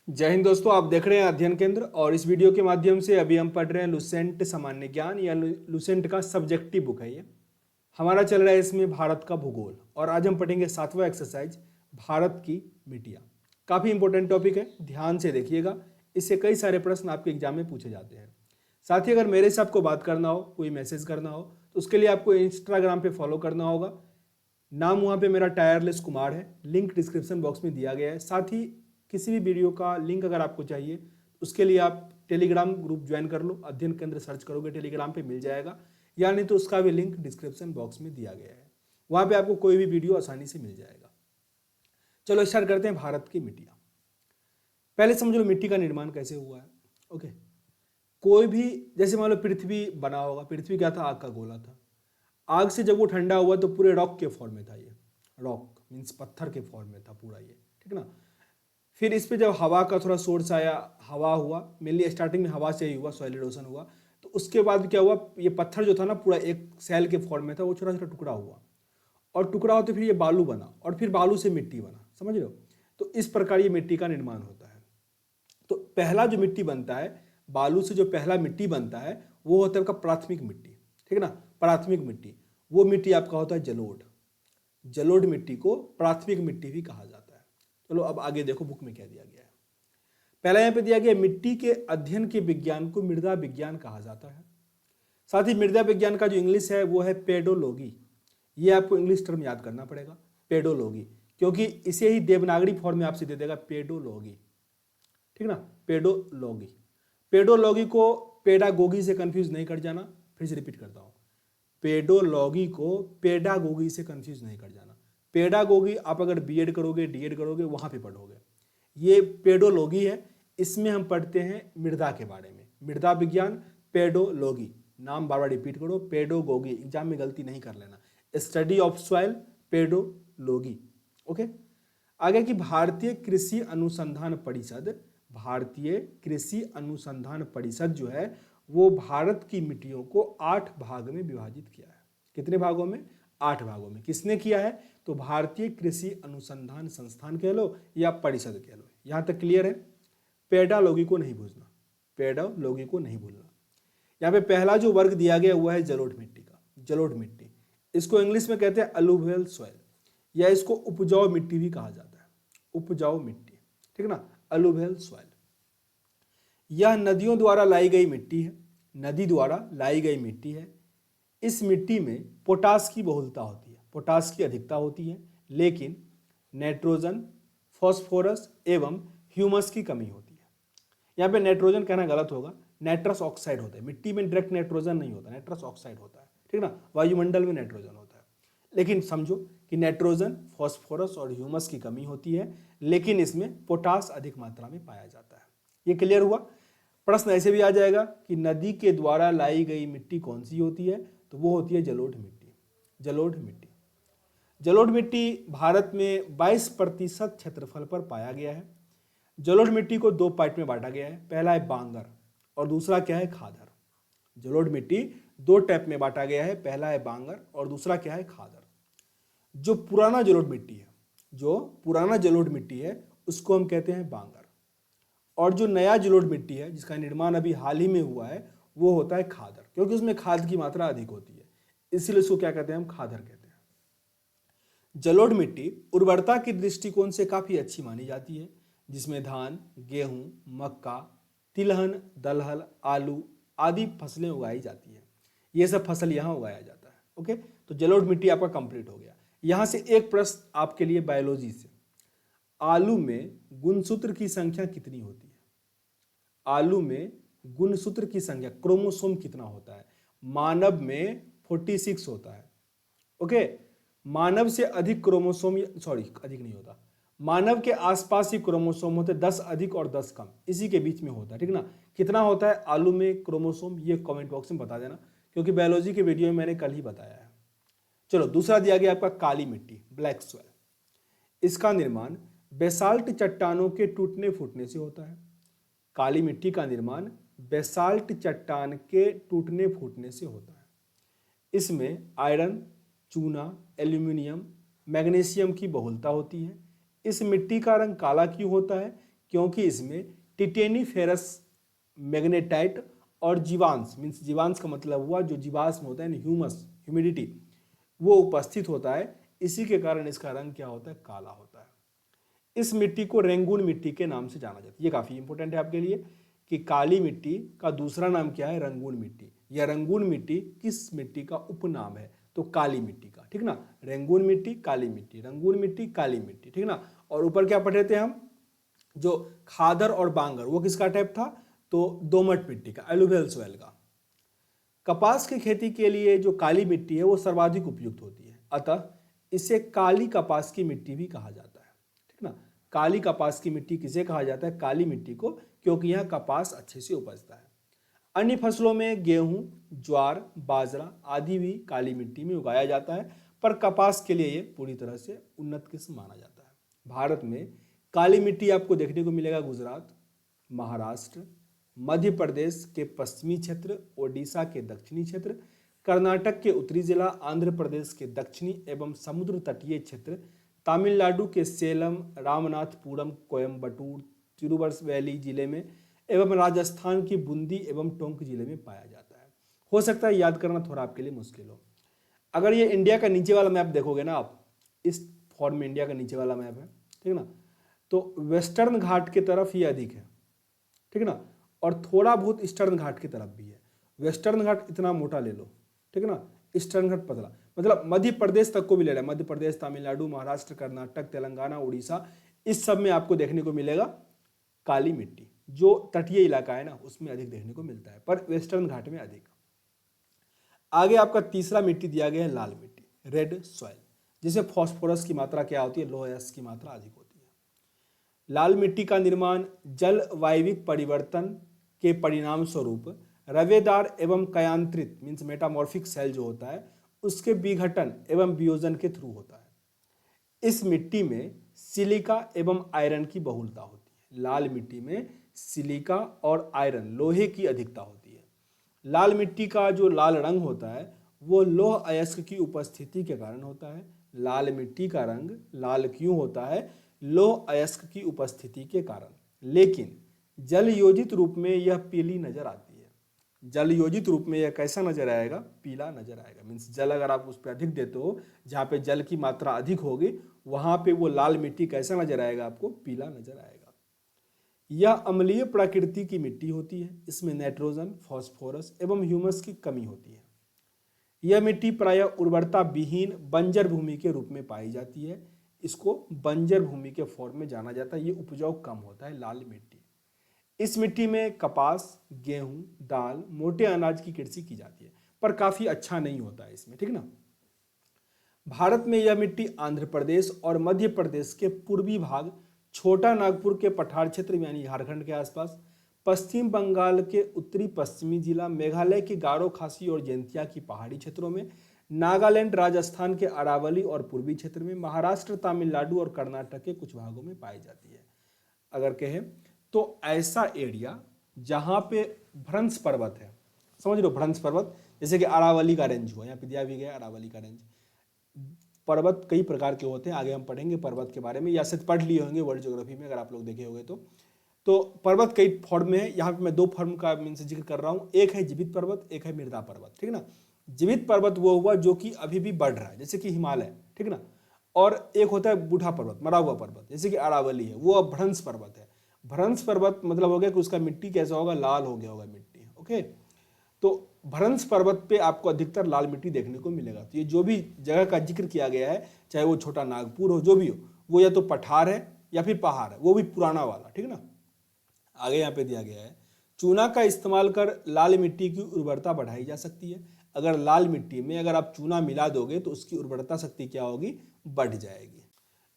जय हिंद दोस्तों, आप देख रहे हैं अध्ययन केंद्र और इस वीडियो के माध्यम से अभी हम पढ़ रहे हैं लुसेंट सामान्य ज्ञान या लुसेंट का सब्जेक्टिव बुक है ये। हमारा चल रहा है इसमें भारत का भूगोल और आज हम पढ़ेंगे 7वां एक्सरसाइज भारत की मिट्टियाँ। काफ़ी इंपॉर्टेंट टॉपिक है, ध्यान से देखिएगा। इससे कई सारे प्रश्न आपके एग्जाम में पूछे जाते हैं। साथ ही अगर मेरे से आपको बात करना हो, कोई मैसेज करना हो तो उसके लिए आपको इंस्टाग्राम पे फॉलो करना होगा। नाम वहाँ पे मेरा टायरलेस कुमार है, लिंक डिस्क्रिप्शन बॉक्स में दिया गया है। साथ ही किसी भी वीडियो का लिंक अगर आपको चाहिए उसके लिए आप टेलीग्राम ग्रुप ज्वाइन कर लो, अध्ययन केंद्र सर्च करोगे टेलीग्राम पे मिल जाएगा, या नहीं तो उसका भी लिंक डिस्क्रिप्शन बॉक्स में दिया गया है। वहाँ पे आपको कोई भी वीडियो आसानी से मिल जाएगा। चलो स्टार्ट करते हैं भारत की मिट्टियाँ। पहले समझ लो मिट्टी का निर्माण कैसे हुआ है। ओके, कोई भी जैसे मान लो पृथ्वी बना होगा। पृथ्वी क्या था? आग का गोला था। आग से जब वो ठंडा हुआ तो पूरे रॉक के फॉर्म में था। ये रॉक मीन्स पत्थर के फॉर्म में था पूरा ये, ठीक ना। फिर इस पे जब हवा का थोड़ा सोर्स आया, हवा हुआ, मेनली स्टार्टिंग में हवा से ही हुआ, सॉइल इरोशन हुआ। तो उसके बाद क्या हुआ, ये पत्थर जो था ना पूरा एक सेल के फॉर्म में था, वो छोटा छोटा टुकड़ा हुआ और टुकड़ा होते फिर ये बालू बना और फिर बालू से मिट्टी बना। समझ रहे हो? तो इस प्रकार ये मिट्टी का निर्माण होता है। तो पहला जो मिट्टी बनता है, बालू से जो पहला मिट्टी बनता है वो होता है आपका प्राथमिक मिट्टी, ठीक है ना। प्राथमिक मिट्टी, वो मिट्टी आपका होता है जलोढ़। जलोढ़ मिट्टी को प्राथमिक मिट्टी भी कहा जाता है। चलो अब आगे देखो बुक में क्या दिया गया है। पहला यहाँ पे दिया गया मिट्टी के अध्ययन के विज्ञान को मृदा विज्ञान कहा जाता है। साथ ही मृदा विज्ञान का जो इंग्लिश है वो है पेडोलॉजी। ये आपको इंग्लिश टर्म याद करना पड़ेगा, पेडोलॉजी, क्योंकि इसे ही देवनागरी फॉर्म में आपसे दे देगा पेडोलॉजी, ठीक ना। पेडोलॉजी, पेडोलॉजी को पेडागोगी से कंफ्यूज नहीं कर जाना। फिर से रिपीट करता हूँ, पेडोलॉजी को पेडागोगी से कंफ्यूज नहीं कर जाना। पेडागोगी आप अगर बीएड करोगे, डीएड करोगे, वहां पे पढ़ोगे। ये पेडोलॉजी है, इसमें हम पढ़ते हैं मृदा के बारे में, मृदा विज्ञान, पेडोलॉजी। नाम बार बार रिपीट करो, पेडोगोगी, एग्जाम में गलती नहीं कर लेना। Study of soil, pedology. Okay, आगे की भारतीय कृषि अनुसंधान परिषद, भारतीय कृषि अनुसंधान परिषद जो है वो भारत की मिट्टियों को 8 भाग में विभाजित किया है। कितने भागों में? 8 भागों में। किसने किया है? तो भारतीय कृषि अनुसंधान संस्थान कह लो या परिषद कह लो। यहां तक क्लियर है? पेडालॉजी को नहीं भूलना, पेडालॉजी को नहीं भूलना। यहाँ पे पहला जो वर्ग दिया गया हुआ है जलोढ़ मिट्टी का। जलोढ़ मिट्टी, इसको इंग्लिश में कहते हैं अलुवियल सॉइल, या इसको उपजाऊ मिट्टी भी कहा जाता है। उपजाऊ मिट्टी, ठीक ना, अलुवियल सॉइल। यह नदियों द्वारा लाई गई मिट्टी है, नदी द्वारा लाई गई मिट्टी है। इस मिट्टी में पोटास की बहुलता होती है, पोटास की अधिकता होती है, लेकिन नाइट्रोजन, फॉस्फोरस एवं ह्यूमस की कमी होती है। यहाँ पे नाइट्रोजन कहना गलत होगा, नाइट्रस ऑक्साइड होता है। मिट्टी में डायरेक्ट नाइट्रोजन नहीं होता, नाइट्रस ऑक्साइड होता है, ठीक ना। वायुमंडल में नाइट्रोजन होता है, लेकिन समझो कि नाइट्रोजन, फॉस्फोरस और ह्यूमस की कमी होती है, लेकिन इसमें पोटास अधिक मात्रा में पाया जाता है। ये क्लियर हुआ? प्रश्न ऐसे भी आ जाएगा कि नदी के द्वारा लाई गई मिट्टी कौन सी होती है, तो वो होती है जलोढ़ मिट्टी। जलोढ़ मिट्टी, जलोढ़ मिट्टी भारत में 22% क्षेत्रफल पर पाया गया है। जलोढ़ मिट्टी को 2 पार्ट में बांटा गया है, पहला है बांगर और दूसरा क्या है? खादर। जलोढ़ मिट्टी 2 टाइप में बांटा गया है, पहला है बांगर और दूसरा क्या है? खादर। जो पुराना जलोढ़ मिट्टी है, जो पुराना जलोढ़ मिट्टी है उसको हम कहते हैं बांगर, और जो नया जलोढ़ मिट्टी है जिसका निर्माण अभी हाल ही में हुआ है वो होता है खादर, क्योंकि उसमें खाद की मात्रा अधिक होती है, इसीलिए उसको क्या कहते हैं? हम खादर कहते हैं। जलोढ़ मिट्टी उर्वरता के दृष्टिकोण से काफी अच्छी मानी जाती है, जिसमें धान, गेहूं, मक्का, तिलहन, दलहन, आलू आदि फसलें उगाई जाती है। ये सब फसल यहाँ उगाया जाता है। ओके, तो जलोढ़ मिट्टी आपका कंप्लीट हो गया। यहाँ से एक प्रश्न आपके लिए बायोलॉजी से, आलू में गुणसूत्र की संख्या कितनी होती है? आलू में गुणसूत्र की संख्या, क्रोमोसोम कितना होता है? मानव में 46 होता है। ओके, मानव से अधिक क्रोमोसोम, सॉरी अधिक नहीं होता, मानव के आसपास ही क्रोमोसोम होते, 10 अधिक और 10 कम, इसी के बीच में होता है, ठीक ना। कितना होता है आलू में क्रोमोसोम, ये कमेंट बॉक्स में बता देना, क्योंकि बायोलॉजी के वीडियो में मैंने कल ही बताया है। चलो दूसरा दिया गया आपका काली मिट्टी, ब्लैक सॉइल। इसका निर्माण बेसाल्ट चट्टानों के टूटने फूटने से होता है। काली मिट्टी का निर्माण बेसाल्ट चट्टान के टूटने फूटने से होता है। इसमें आयरन, चूना, एल्यूमिनियम, मैग्नीशियम की बहुलता होती है। इस मिट्टी का रंग काला क्यों होता है? क्योंकि इसमें टिटेनी फेरस मैग्नेटाइट और जीवांश, मीन्स जीवांश का मतलब हुआ जो जीवाश्म होता है, ह्यूमस, ह्यूमिडिटी, वो उपस्थित होता है। इसी के कारण इसका रंग क्या होता है, काला होता है। इस मिट्टी को रेंगून मिट्टी के नाम से जाना जाता है। ये काफी इंपॉर्टेंट है आपके लिए कि काली मिट्टी का दूसरा नाम क्या है, रंगून मिट्टी। यह रंगून मिट्टी किस मिट्टी का उपनाम है, तो काली मिट्टी का, ठीक ना। रेंगून मिट्टी, काली मिट्टी, रंगून मिट्टी, काली मिट्टी, ठीक ना। और ऊपर क्या पढ़े थे हम, जो खादर और बांगर, वो किसका टाइप था, तो दोमट मिट्टी का, एलुवियल सॉइल का। कपास की खेती के लिए जो काली मिट्टी है वो सर्वाधिक उपयुक्त होती है, अतः इसे काली कपास की मिट्टी भी कहा जाता है, ठीक ना। काली कपास की मिट्टी किसे कहा जाता है, काली मिट्टी को, क्योंकि यह कपास अच्छे से उपजता है। अन्य फसलों में गेहूं, ज्वार, बाजरा आदि भी काली मिट्टी में उगाया जाता है, पर कपास के लिए ये पूरी तरह से उन्नत किस्म माना जाता है। भारत में काली मिट्टी आपको देखने को मिलेगा गुजरात, महाराष्ट्र, मध्य प्रदेश के पश्चिमी क्षेत्र, ओडिशा के दक्षिणी क्षेत्र, कर्नाटक के उत्तरी जिला, आंध्र प्रदेश के दक्षिणी एवं समुद्र तटीय क्षेत्र, तमिलनाडु के सेलम, रामनाथपुरम, कोयम्बटूर, तिरुवनंतपुरम जिले में एवं राजस्थान की बूंदी एवं टोंक जिले में पाया जाता है। हो सकता है याद करना थोड़ा आपके लिए मुश्किल हो। अगर ये इंडिया का नीचे वाला मैप देखोगे ना आप, इस फॉर्म में इंडिया का नीचे वाला मैप है, ठीक ना, तो वेस्टर्न घाट की तरफ ये अधिक है, ठीक ना, और थोड़ा बहुत ईस्टर्न घाट की तरफ भी है। वेस्टर्न घाट इतना मोटा ले लो, ठीक ना, ईस्टर्न घाट पतला, मतलब मध्य प्रदेश तक को भी ले रहा है, मध्य प्रदेश, तमिलनाडु, महाराष्ट्र, कर्नाटक, तेलंगाना, उड़ीसा, इस सब में आपको देखने को मिलेगा काली मिट्टी। जो तटीय इलाका है ना उसमें अधिक देखने को मिलता है, पर वेस्टर्न घाट में अधिक। आगे आपका तीसरा मिट्टी दिया गया है लाल मिट्टी, रेड सॉइल, जिसे फॉस्फोरस की मात्रा क्या होती है, लोहयस की मात्रा अधिक होती है। लाल मिट्टी का निर्माण जलवायविक परिवर्तन के परिणाम स्वरूप रवेदार एवं कयांत्रित, मीन्स मेटामॉर्फिक सेल जो होता है उसके विघटन एवं वियोजन के थ्रू होता है। इस मिट्टी में सिलिका एवं आयरन की बहुलता होती है। लाल मिट्टी में सिलिका और आयरन, लोहे की अधिकता होती है। लाल मिट्टी का जो लाल रंग होता है वो लौह अयस्क की उपस्थिति के कारण होता है। लाल मिट्टी का रंग लाल क्यों होता है, लौह अयस्क की उपस्थिति के कारण। लेकिन जल योजित रूप में यह पीली नजर आती है। जल योजित रूप में यह कैसा नजर आएगा, पीला नजर आएगा। मीन्स जल अगर आप उस पर अधिक देते हो, जहाँ पे जल की मात्रा अधिक होगी वहां पे वो लाल मिट्टी कैसा नजर आएगा, आपको पीला नजर आएगा। यह अम्लीय प्रकृति की मिट्टी होती है। इसमें नाइट्रोजन, फास्फोरस एवं ह्यूमस की कमी होती है। यह मिट्टी प्रायः उर्वरता विहीन बंजर भूमि के रूप में पाई जाती है। इसको बंजर भूमि के फॉर्म में जाना जाता है। ये उपजाऊ कम होता है लाल मिट्टी। इस मिट्टी में कपास, गेहूं, दाल, मोटे अनाज की कृषि की जाती है, पर काफी अच्छा नहीं होता है इसमें, ठीक ना। भारत में यह मिट्टी आंध्र प्रदेश और मध्य प्रदेश के पूर्वी भाग, छोटा नागपुर के पठार क्षेत्र यानी झारखंड के आसपास, पश्चिम बंगाल के उत्तरी पश्चिमी जिला, मेघालय के गारो खासी और जैंतिया की पहाड़ी क्षेत्रों में, नागालैंड, राजस्थान के अरावली और पूर्वी क्षेत्र में, महाराष्ट्र, तमिलनाडु और कर्नाटक के कुछ भागों में पाई जाती है। अगर कहें तो ऐसा एरिया जहां पे भ्रंश पर्वत है, समझ लो भ्रंश पर्वत, जैसे कि अरावली का रेंज हुआ, यहाँ पे दिया भी गया अरावली का रेंज। पर्वत कई प्रकार के होते हैं, आगे हम पढ़ेंगे पर्वत के बारे में, या शायद पढ़ लिए होंगे वर्ल्ड ज्योग्राफी में अगर आप लोग देखे होंगे तो पर्वत कई फॉर्म में है। यहाँ पे मैं दो फॉर्म का मीन से जिक्र कर रहा हूँ, एक है जीवित पर्वत, एक है मृदा पर्वत, ठीक ना। जीवित पर्वत वो हुआ जो कि अभी भी बढ़ रहा है, जैसे कि हिमालय, ठीक ना। और एक होता है बूढ़ा पर्वत, मरा हुआ पर्वत, जैसे कि अरावली है, वो अब भ्रंश पर्वत है। भ्रंश पर्वत मतलब हो गया कि उसका मिट्टी कैसा होगा, लाल हो गया होगा मिट्टी, ओके। तो भ्रंश पर्वत पे आपको अधिकतर लाल मिट्टी देखने को मिलेगा। तो ये जो भी जगह का जिक्र किया गया है, चाहे वो छोटा नागपुर हो, जो भी हो, वो या तो पठार है या फिर पहाड़ है, वो भी पुराना वाला, ठीक ना। आगे यहाँ पे दिया गया है, चूना का इस्तेमाल कर लाल मिट्टी की उर्वरता बढ़ाई जा सकती है। अगर लाल मिट्टी में अगर आप चूना मिला दोगे तो उसकी उर्वरता शक्ति क्या होगी, बढ़ जाएगी।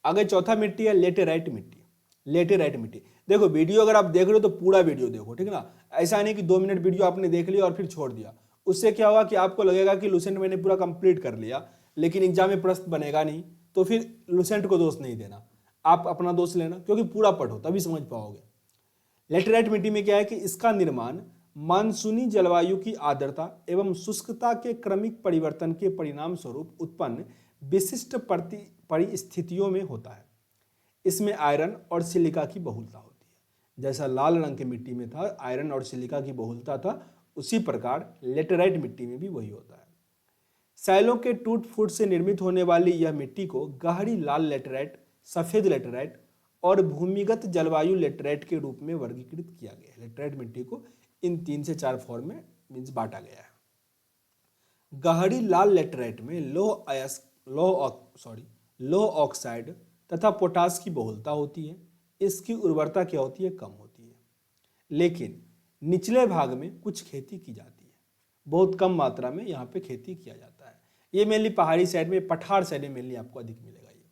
आगे चौथा मिट्टी है लेटेराइट मिट्टी। लेटेराइट मिट्टी, देखो वीडियो अगर आप देख रहे हो तो पूरा वीडियो देखो, ठीक ना। ऐसा नहीं कि 2 मिनट वीडियो आपने देख लिया और फिर छोड़ दिया। उससे क्या होगा कि आपको लगेगा कि लुसेंट मैंने पूरा कंप्लीट कर लिया, लेकिन एग्जाम में प्रश्न बनेगा नहीं, तो फिर लुसेंट को दोष नहीं देना, आप अपना दोष लेना, क्योंकि पूरा पढ़ो तभी समझ पाओगे। लेटेराइट मिट्टी में क्या है कि इसका निर्माण मानसूनी जलवायु की आर्द्रता एवं शुष्कता के क्रमिक परिवर्तन के परिणाम स्वरूप उत्पन्न विशिष्ट परिस्थितियों में होता है। इसमें आयरन और सिलिका की बहुलता होती है। जैसा लाल रंग की मिट्टी में था आयरन और सिलिका की बहुलता था, उसी प्रकार लेटेराइट मिट्टी में भी वही होता है। सैलों के टूट फूट से निर्मित होने वाली यह मिट्टी को गहरी लाल लेटेराइट, सफेद लेटेराइट और भूमिगत जलवायु लेटेराइट के रूप में वर्गीकृत किया गया है। लेटेराइट मिट्टी को इन 3 से 4 फॉर्म में मीन्स बांटा गया है। गहरी लाल लेटेराइट में लौह ऑक्साइड तथा पोटास की बहुलता होती है। इसकी उर्वरता क्या होती है? कम होती है। लेकिन निचले भाग में कुछ खेती की जाती है, बहुत कम मात्रा में यहाँ पे खेती किया जाता है। ये मेनली पहाड़ी साइड में, पठार साइड में मेनली आपको अधिक मिलेगा। ये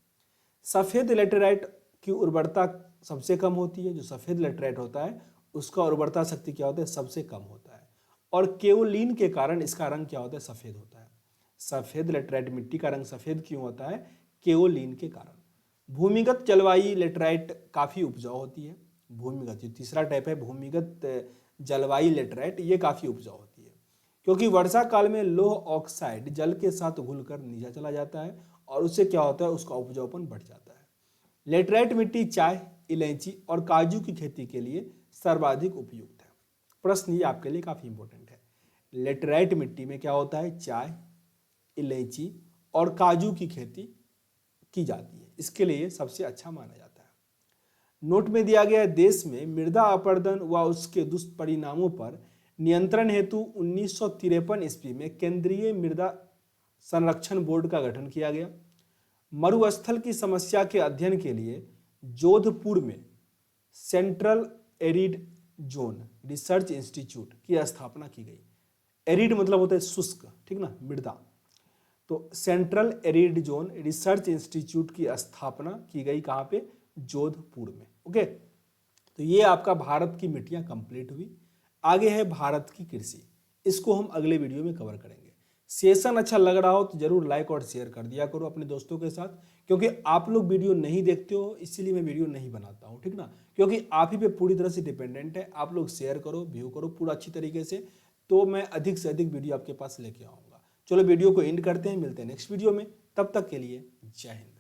सफ़ेद लेटेराइट की उर्वरता सबसे कम होती है। जो सफ़ेद लेटेराइट होता है उसका उर्वरता शक्ति क्या होता है? सबसे कम होता है। और केओलिन के कारण इसका रंग क्या होता है? सफ़ेद होता है। सफ़ेद लेटेराइट मिट्टी का रंग सफ़ेद क्यों होता है? केओलिन के कारण। भूमिगत जलवायु लेटेराइट काफ़ी उपजाऊ होती है। भूमिगत, जो तीसरा टाइप है भूमिगत जलवायु लेटेराइट, ये काफ़ी उपजाऊ होती है क्योंकि वर्षा काल में लौह ऑक्साइड जल के साथ घुलकर नीचे चला जाता है और उससे क्या होता है? उसका उपजाऊपन बढ़ जाता है। लेटेराइट मिट्टी चाय, इलायची और काजू की खेती के लिए सर्वाधिक उपयुक्त है। प्रश्न ये आपके लिए काफ़ी इंपॉर्टेंट है। लेटेराइट मिट्टी में क्या होता है? चाय, इलायची और काजू की खेती की जाती है। इसके लिए सबसे अच्छा माना जाता है। नोट में दिया गया देश में मृदा अपरदन व उसके दुष्परिणामों पर नियंत्रण हेतु 1953 ईस्वी में केंद्रीय मृदा संरक्षण बोर्ड का गठन किया गया। मरुस्थल की समस्या के अध्ययन के लिए जोधपुर में central arid zone research institute की स्थापना की गई। एरिड मतलब होता है शुष्क, ठीक ना, मृदा। तो central arid zone research institute की स्थापना की गई कहाँ पे? जोधपुर में। ओके, तो ये आपका भारत की मिट्टियाँ कंप्लीट हुई। आगे है भारत की कृषि, इसको हम अगले वीडियो में कवर करेंगे। सेशन अच्छा लग रहा हो तो जरूर लाइक और शेयर कर दिया करो अपने दोस्तों के साथ, क्योंकि आप लोग वीडियो नहीं देखते हो इसीलिए मैं वीडियो नहीं बनाता हूँ, ठीक ना, क्योंकि आप ही पे पूरी तरह से डिपेंडेंट है। आप लोग शेयर करो, व्यू करो पूरा अच्छी तरीके से, तो मैं अधिक से अधिक वीडियो आपके पास लेके आऊँगा। चलो वीडियो को एंड करते हैं, मिलते हैं नेक्स्ट वीडियो में, तब तक के लिए जय हिंद।